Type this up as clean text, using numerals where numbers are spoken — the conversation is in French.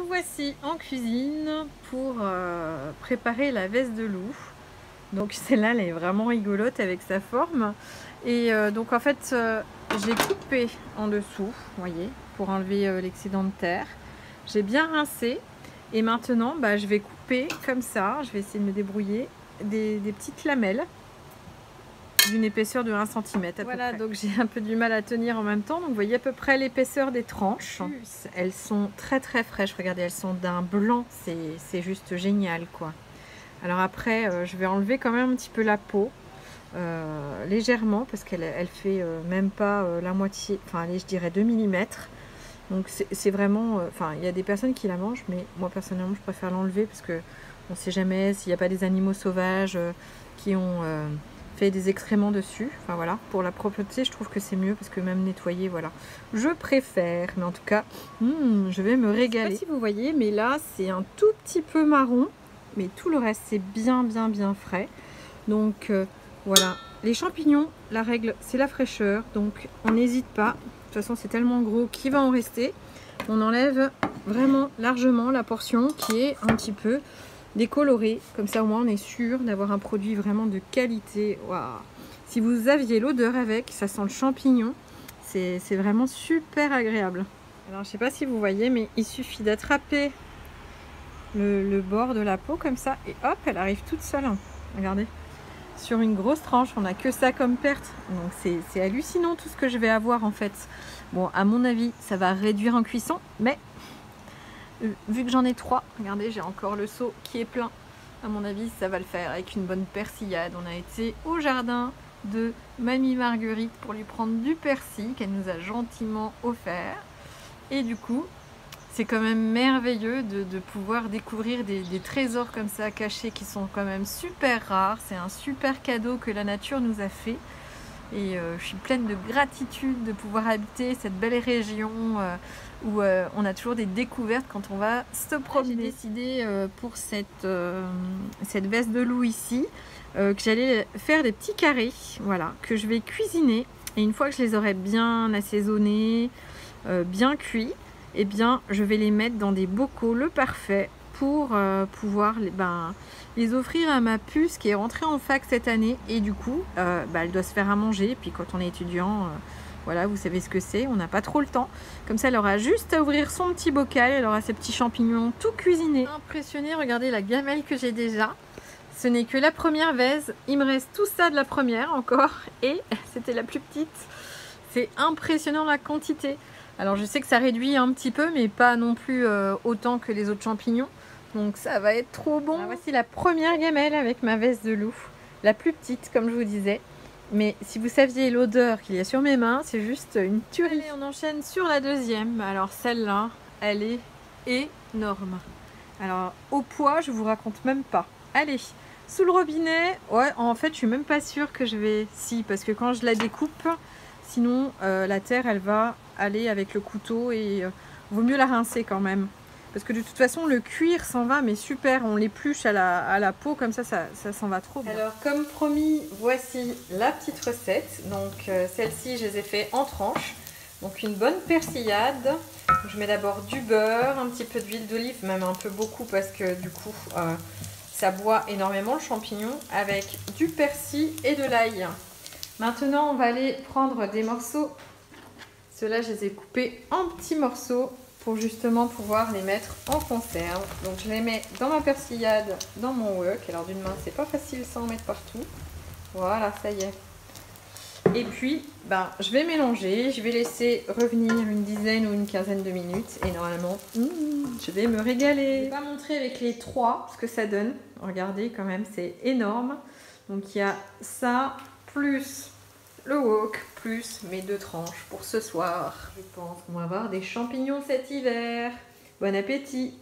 Voici en cuisine pour préparer la veste de loup. Donc celle-là, elle est vraiment rigolote avec sa forme. Et donc en fait, j'ai coupé en dessous, vous voyez, pour enlever l'excédent de terre. J'ai bien rincé. Et maintenant, je vais couper comme ça. Je vais essayer de me débrouiller des petites lamelles d'une épaisseur de 1 cm. Voilà, donc j'ai un peu du mal à tenir en même temps. Donc vous voyez à peu près l'épaisseur des tranches. Elles sont très très fraîches. Regardez, elles sont d'un blanc. C'est juste génial, quoi. Alors après, je vais enlever quand même un petit peu la peau. Légèrement, parce qu'elle fait même pas la moitié. Enfin, allez, je dirais 2 mm. Donc c'est vraiment... Enfin, il y a des personnes qui la mangent, mais moi personnellement, je préfère l'enlever parce que on ne sait jamais s'il n'y a pas des animaux sauvages qui ont... fait des excréments dessus. Enfin voilà, pour la propreté, je trouve que c'est mieux parce que même nettoyer, voilà, je préfère. Mais en tout cas, je vais me régaler. Je sais pas si vous voyez, mais là, c'est un tout petit peu marron, mais tout le reste, c'est bien frais. Donc voilà, les champignons, la règle, c'est la fraîcheur. Donc on n'hésite pas. De toute façon, c'est tellement gros qu'il va en rester. On enlève vraiment largement la portion qui est un petit peu décoloré, comme ça au moins on est sûr d'avoir un produit vraiment de qualité. Waouh. Si vous aviez l'odeur avec, ça sent le champignon, c'est vraiment super agréable. Alors je sais pas si vous voyez, mais il suffit d'attraper le bord de la peau comme ça et hop, elle arrive toute seule, hein. Regardez, sur une grosse tranche, on n'a que ça comme perte, donc c'est hallucinant tout ce que je vais avoir en fait. Bon, à mon avis ça va réduire en cuisson, mais vu que j'en ai 3, regardez, j'ai encore le seau qui est plein. À mon avis, ça va le faire avec une bonne persillade. On a été au jardin de Mamie Marguerite pour lui prendre du persil qu'elle nous a gentiment offert. Et du coup, c'est quand même merveilleux de pouvoir découvrir des trésors comme ça cachés qui sont quand même super rares. C'est un super cadeau que la nature nous a fait. Et je suis pleine de gratitude de pouvoir habiter cette belle région où on a toujours des découvertes quand on va se promener. J'ai décidé pour cette veste de loup ici que j'allais faire des petits carrés, voilà, que je vais cuisiner. Et une fois que je les aurai bien assaisonnés, bien cuits, eh bien je vais les mettre dans des bocaux, le parfait, pour pouvoir les offrir à ma puce qui est rentrée en fac cette année. Et du coup, elle doit se faire à manger. Et puis quand on est étudiant, voilà, vous savez ce que c'est, on n'a pas trop le temps. Comme ça, elle aura juste à ouvrir son petit bocal, elle aura ses petits champignons tout cuisinés. Impressionnée, regardez la gamelle que j'ai déjà. Ce n'est que la première veste, il me reste tout ça de la première encore. Et c'était la plus petite. C'est impressionnant la quantité. Alors je sais que ça réduit un petit peu, mais pas non plus autant que les autres champignons. Donc ça va être trop bon. Alors voici la première gamelle avec ma veste de loup. La plus petite, comme je vous disais. Mais si vous saviez l'odeur qu'il y a sur mes mains, c'est juste une tuerie. Allez, on enchaîne sur la deuxième. Alors celle-là, elle est énorme. Alors au poids, je vous raconte même pas. Allez, sous le robinet. Ouais, en fait, je suis même pas sûre que je vais... Si, parce que quand je la découpe, sinon la terre, elle va aller avec le couteau et vaut mieux la rincer quand même. Parce que de toute façon, le cuir s'en va, mais super, on l'épluche à la peau, comme ça s'en va trop bien. Alors, comme promis, voici la petite recette. Donc, celle-ci, je les ai fait en tranches. Donc, une bonne persillade. Je mets d'abord du beurre, un petit peu d'huile d'olive, même un peu beaucoup, parce que du coup, ça boit énormément le champignon, avec du persil et de l'ail. Maintenant, on va aller prendre des morceaux. Ceux-là, je les ai coupés en petits morceaux pour justement pouvoir les mettre en conserve. Donc je les mets dans ma persillade, dans mon wok. Alors d'une main, c'est pas facile sans en mettre partout. Voilà, ça y est. Et puis, je vais mélanger. Je vais laisser revenir une dizaine ou une quinzaine de minutes. Et normalement, je vais me régaler. Je vais pas montrer avec les 3 ce que ça donne. Regardez quand même, c'est énorme. Donc il y a ça, plus le wok, plus mes 2 tranches pour ce soir. Je pense qu'on va avoir des champignons cet hiver. Bon appétit!